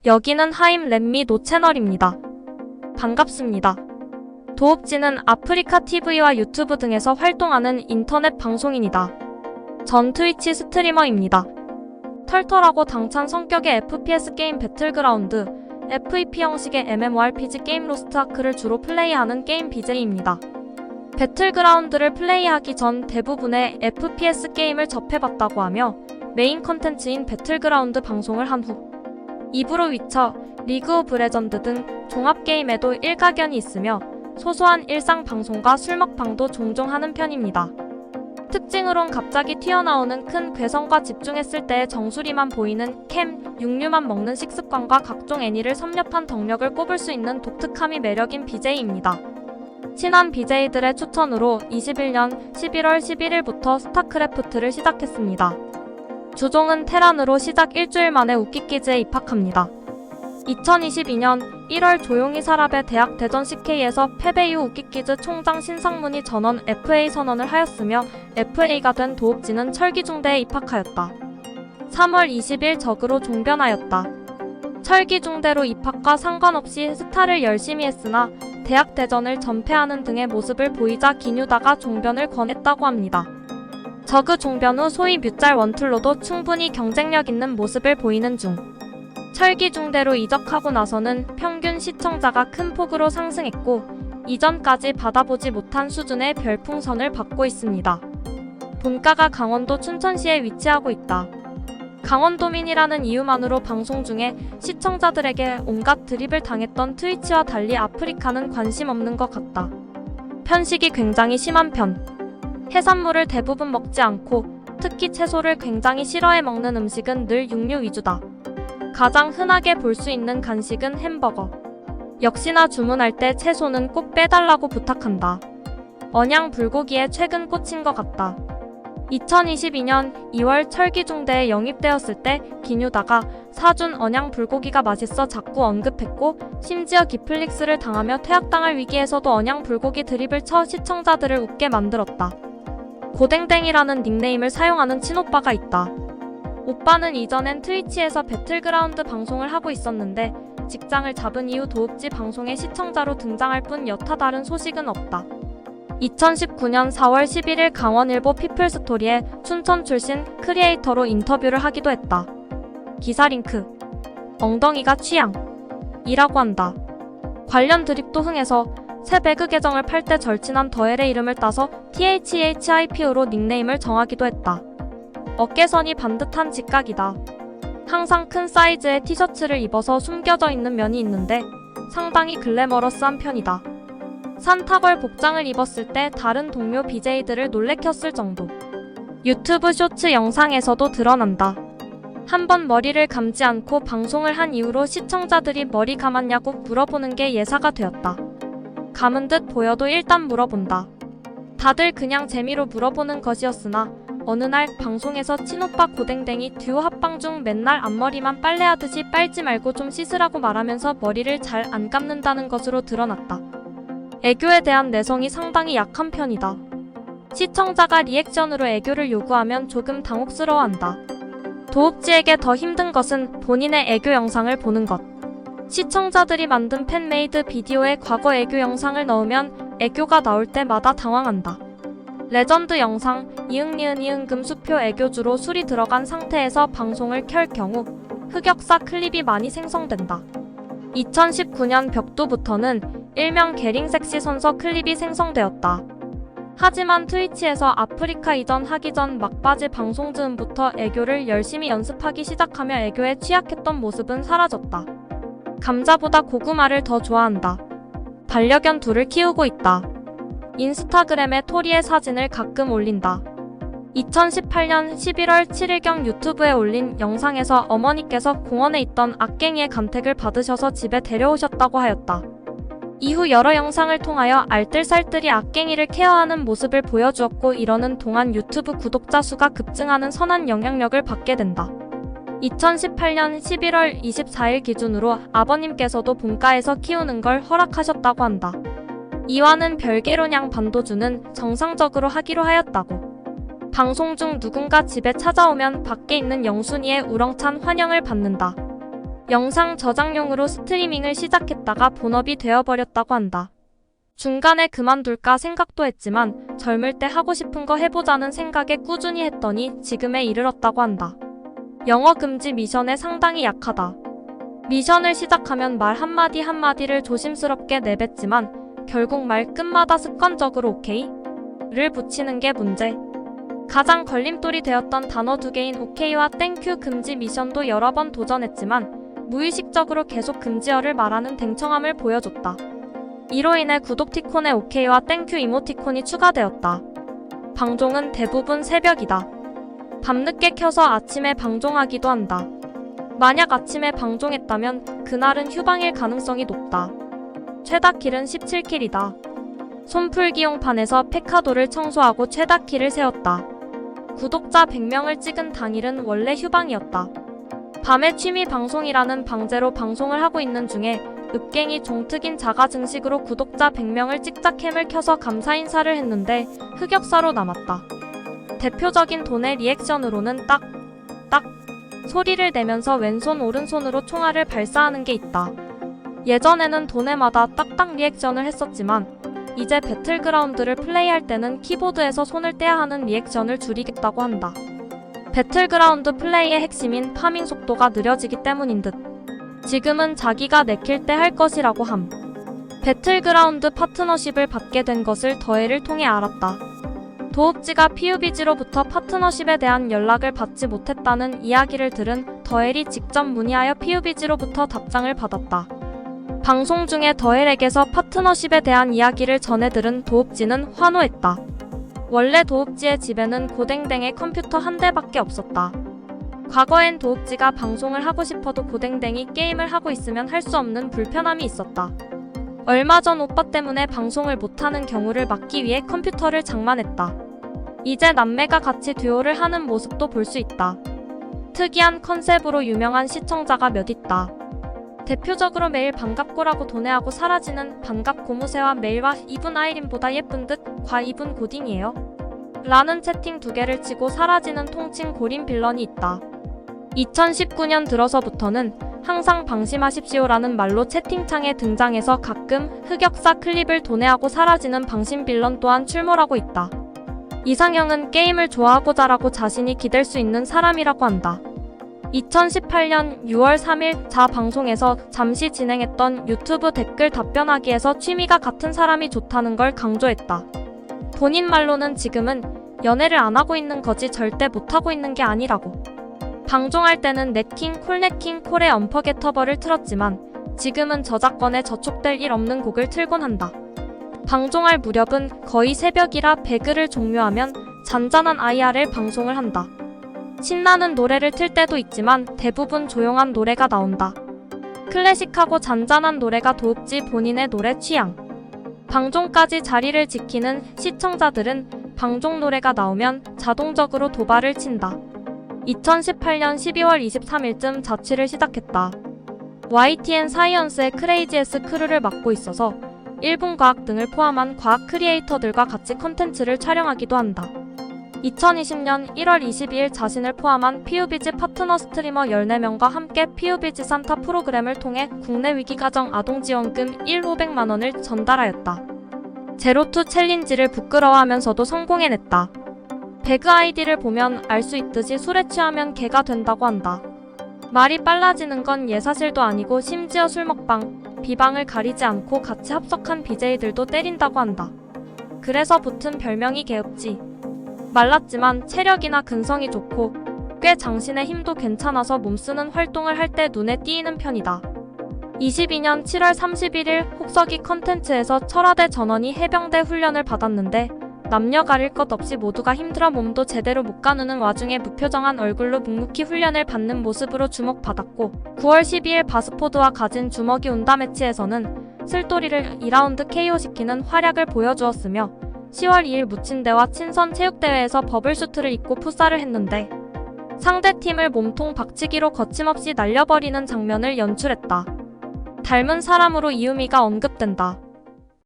여기는 하임 렛미 노 채널입니다. 반갑습니다. 도읍지는 아프리카 TV와 유튜브 등에서 활동하는 인터넷 방송인이다. 전 트위치 스트리머입니다. 털털하고 당찬 성격의 FPS 게임 배틀그라운드, FEP 형식의 MMORPG 게임 로스트 아크를 주로 플레이하는 게임 BJ입니다. 배틀그라운드를 플레이하기 전 대부분의 FPS 게임을 접해봤다고 하며 메인 컨텐츠인 배틀그라운드 방송을 한 후 입으로 위쳐, 리그 오브 레전드 등 종합게임에도 일가견이 있으며 소소한 일상 방송과 술 먹방도 종종 하는 편입니다. 특징으론 갑자기 튀어나오는 큰 괴성과 집중했을 때의 정수리만 보이는 캠, 육류만 먹는 식습관과 각종 애니를 섭렵한 덕력을 꼽을 수 있는 독특함이 매력인 BJ입니다. 친한 BJ들의 추천으로 21년 11월 11일부터 스타크래프트를 시작했습니다. 주종은 테란으로 시작 일주일 만에 웃기퀴즈에 입학합니다. 2022년 1월 조용히 사랍의 대학 대전 CK에서 패배 이후 웃기퀴즈 총장 신상문이 전원 FA 선언을 하였으며 FA가 된 도읍지는 철기중대에 입학하였다. 3월 20일 적으로 종변하였다. 철기중대로 입학과 상관없이 스타를 열심히 했으나 대학 대전을 전패하는 등의 모습을 보이자 기뉴다가 종변을 권했다고 합니다. 저그 종변 후 소위 뮤짤 원툴로도 충분히 경쟁력 있는 모습을 보이는 중 철기중대로 이적하고 나서는 평균 시청자가 큰 폭으로 상승했고 이전까지 받아보지 못한 수준의 별풍선을 받고 있습니다. 본가가 강원도 춘천시에 위치하고 있다. 강원도민이라는 이유만으로 방송 중에 시청자들에게 온갖 드립을 당했던 트위치와 달리 아프리카는 관심 없는 것 같다. 편식이 굉장히 심한 편. 해산물을 대부분 먹지 않고 특히 채소를 굉장히 싫어해 먹는 음식은 늘 육류 위주다. 가장 흔하게 볼 수 있는 간식은 햄버거. 역시나 주문할 때 채소는 꼭 빼달라고 부탁한다. 언양 불고기에 최근 꽂힌 것 같다. 2022년 2월 철기중대에 영입되었을 때 기뉴다가 사준 언양 불고기가 맛있어 자꾸 언급했고 심지어 기플릭스를 당하며 퇴학당할 위기에서도 언양 불고기 드립을 쳐 시청자들을 웃게 만들었다. 고댕댕이라는 닉네임을 사용하는 친오빠가 있다. 오빠는 이전엔 트위치에서 배틀그라운드 방송을 하고 있었는데 직장을 잡은 이후 도읍지 방송에 시청자로 등장할 뿐 여타 다른 소식은 없다. 2019년 4월 11일 강원일보 피플스토리에 춘천 출신 크리에이터로 인터뷰를 하기도 했다. 기사 링크. 엉덩이가 취향. 이라고 한다. 관련 드립도 흥해서 새 배그 계정을 팔 때 절친한 더엘의 이름을 따서 THHIPO로 닉네임을 정하기도 했다. 어깨선이 반듯한 직각이다. 항상 큰 사이즈의 티셔츠를 입어서 숨겨져 있는 면이 있는데 상당히 글래머러스한 편이다. 산타걸 복장을 입었을 때 다른 동료 BJ들을 놀래켰을 정도. 유튜브 쇼츠 영상에서도 드러난다. 한번 머리를 감지 않고 방송을 한 이후로 시청자들이 머리 감았냐고 물어보는 게 예사가 되었다. 감은 듯 보여도 일단 물어본다. 다들 그냥 재미로 물어보는 것이었으나 어느 날 방송에서 친오빠 고댕댕이 듀오 합방 중 맨날 앞머리만 빨래하듯이 빨지 말고 좀 씻으라고 말하면서 머리를 잘 안 감는다는 것으로 드러났다. 애교에 대한 내성이 상당히 약한 편이다. 시청자가 리액션으로 애교를 요구하면 조금 당혹스러워한다. 도읍지에게 더 힘든 것은 본인의 애교 영상을 보는 것. 시청자들이 만든 팬메이드 비디오에 과거 애교 영상을 넣으면 애교가 나올 때마다 당황한다. 레전드 영상, 금수표 애교주로 술이 들어간 상태에서 방송을 켤 경우 흑역사 클립이 많이 생성된다. 2019년 벽두부터는 일명 게링섹시 선서 클립이 생성되었다. 하지만 트위치에서 아프리카 이전 하기 전 막바지 방송 즈음부터 애교를 열심히 연습하기 시작하며 애교에 취약했던 모습은 사라졌다. 감자보다 고구마를 더 좋아한다. 반려견 둘을 키우고 있다. 인스타그램에 토리의 사진을 가끔 올린다. 2018년 11월 7일경 유튜브에 올린 영상에서 어머니께서 공원에 있던 악갱이의 간택을 받으셔서 집에 데려오셨다고 하였다. 이후 여러 영상을 통하여 알뜰살뜰히 악갱이를 케어하는 모습을 보여주었고 이러는 동안 유튜브 구독자 수가 급증하는 선한 영향력을 받게 된다. 2018년 11월 24일 기준으로 아버님께서도 본가에서 키우는 걸 허락하셨다고 한다. 이와는 별개로 냥 반도주는 정상적으로 하기로 하였다고. 방송 중 누군가 집에 찾아오면 밖에 있는 영순이의 우렁찬 환영을 받는다. 영상 저장용으로 스트리밍을 시작했다가 본업이 되어버렸다고 한다. 중간에 그만둘까 생각도 했지만 젊을 때 하고 싶은 거 해보자는 생각에 꾸준히 했더니 지금에 이르렀다고 한다. 영어 금지 미션에 상당히 약하다. 미션을 시작하면 말 한마디 한마디를 조심스럽게 내뱉지만 결국 말 끝마다 습관적으로 오케이를 붙이는 게 문제. 가장 걸림돌이 되었던 단어 2개인 오케이와 땡큐 금지 미션도 여러 번 도전했지만 무의식적으로 계속 금지어를 말하는 댕청함을 보여줬다. 이로 인해 구독티콘에 오케이와 땡큐 이모티콘이 추가되었다. 방종은 대부분 새벽이다. 밤늦게 켜서 아침에 방종하기도 한다. 만약 아침에 방종했다면 그날은 휴방일 가능성이 높다. 최다 킬은 17킬이다. 손풀기용판에서 페카도를 청소하고 최다 킬을 세웠다. 구독자 100명을 찍은 당일은 원래 휴방이었다. 밤에 취미 방송이라는 방제로 방송을 하고 있는 중에 읍갱이 종특인 자가 증식으로 구독자 100명을 찍자 캠을 켜서 감사 인사를 했는데 흑역사로 남았다. 대표적인 돈의 리액션으로는 딱 소리를 내면서 왼손 오른손으로 총알을 발사하는 게 있다. 예전에는 돈에마다 딱딱 리액션을 했었지만 이제 배틀그라운드를 플레이할 때는 키보드에서 손을 떼야 하는 리액션을 줄이겠다고 한다. 배틀그라운드 플레이의 핵심인 파밍 속도가 느려지기 때문인 듯. 지금은 자기가 내킬 때 할 것이라고 함. 배틀그라운드 파트너십을 받게 된 것을 더해를 통해 알았다. 도읍지가 PUBG로부터 파트너십에 대한 연락을 받지 못했다는 이야기를 들은 더헬이 직접 문의하여 PUBG로부터 답장을 받았다. 방송 중에 더헬에게서 파트너십에 대한 이야기를 전해 들은 도읍지는 환호했다. 원래 도읍지의 집에는 고댕댕의 컴퓨터 한 대밖에 없었다. 과거엔 도읍지가 방송을 하고 싶어도 고댕댕이 게임을 하고 있으면 할 수 없는 불편함이 있었다. 얼마 전 오빠 때문에 방송을 못하는 경우를 막기 위해 컴퓨터를 장만했다. 이제 남매가 같이 듀오를 하는 모습도 볼 수 있다. 특이한 컨셉으로 유명한 시청자가 몇 있다. 대표적으로 매일 반갑고라고 도내하고 사라지는 반갑 고무새와 메일과 이분 아이린보다 예쁜 듯 과 이분 고딩이에요 라는 채팅 2개를 치고 사라지는 통칭 고림 빌런이 있다. 2019년 들어서부터는 항상 방심하십시오라는 말로 채팅창에 등장해서 가끔 흑역사 클립을 도내하고 사라지는 방심 빌런 또한 출몰하고 있다. 이상형은 게임을 좋아하고자라고 자신이 기댈 수 있는 사람이라고 한다. 2018년 6월 3일 자 방송에서 잠시 진행했던 유튜브 댓글 답변하기에서 취미가 같은 사람이 좋다는 걸 강조했다. 본인 말로는 지금은 연애를 안 하고 있는 거지 절대 못하고 있는 게 아니라고. 방종할 때는 네킹 콜네킹 콜의 언퍼게터버를 틀었지만 지금은 저작권에 저촉될 일 없는 곡을 틀곤 한다. 방종할 무렵은 거의 새벽이라 배그를 종료하면 잔잔한 IRL 방송을 한다. 신나는 노래를 틀 때도 있지만 대부분 조용한 노래가 나온다. 클래식하고 잔잔한 노래가 도읍지 본인의 노래 취향. 방종까지 자리를 지키는 시청자들은 방종 노래가 나오면 자동적으로 도발을 친다. 2018년 12월 23일쯤 자취를 시작했다. YTN 사이언스의 크레이지에스 크루를 맡고 있어서 일본 과학 등을 포함한 과학 크리에이터들과 같이 컨텐츠를 촬영하기도 한다. 2020년 1월 22일 자신을 포함한 PUBG 파트너 스트리머 14명과 함께 PUBG 산타 프로그램을 통해 국내 위기가정 아동지원금 1,500만원을 전달하였다. 제로투 챌린지를 부끄러워하면서도 성공해냈다. 배그 아이디를 보면 알 수 있듯이 술에 취하면 개가 된다고 한다. 말이 빨라지는 건 예사실도 아니고 심지어 술 먹방, 비방을 가리지 않고 같이 합석한 BJ들도 때린다고 한다. 그래서 붙은 별명이 개읍지. 말랐지만 체력이나 근성이 좋고 꽤 장신의 힘도 괜찮아서 몸쓰는 활동을 할 때 눈에 띄는 편이다. 22년 7월 31일 혹서기 컨텐츠에서 철화대 전원이 해병대 훈련을 받았는데 남녀 가릴 것 없이 모두가 힘들어 몸도 제대로 못 가누는 와중에 무표정한 얼굴로 묵묵히 훈련을 받는 모습으로 주목받았고 9월 12일 바스포드와 가진 주먹이 온다 매치에서는 쓸돌이를 2라운드 KO시키는 활약을 보여주었으며 10월 2일 무친대와 친선 체육대회에서 버블슈트를 입고 풋살을 했는데 상대팀을 몸통 박치기로 거침없이 날려버리는 장면을 연출했다. 닮은 사람으로 이유미가 언급된다.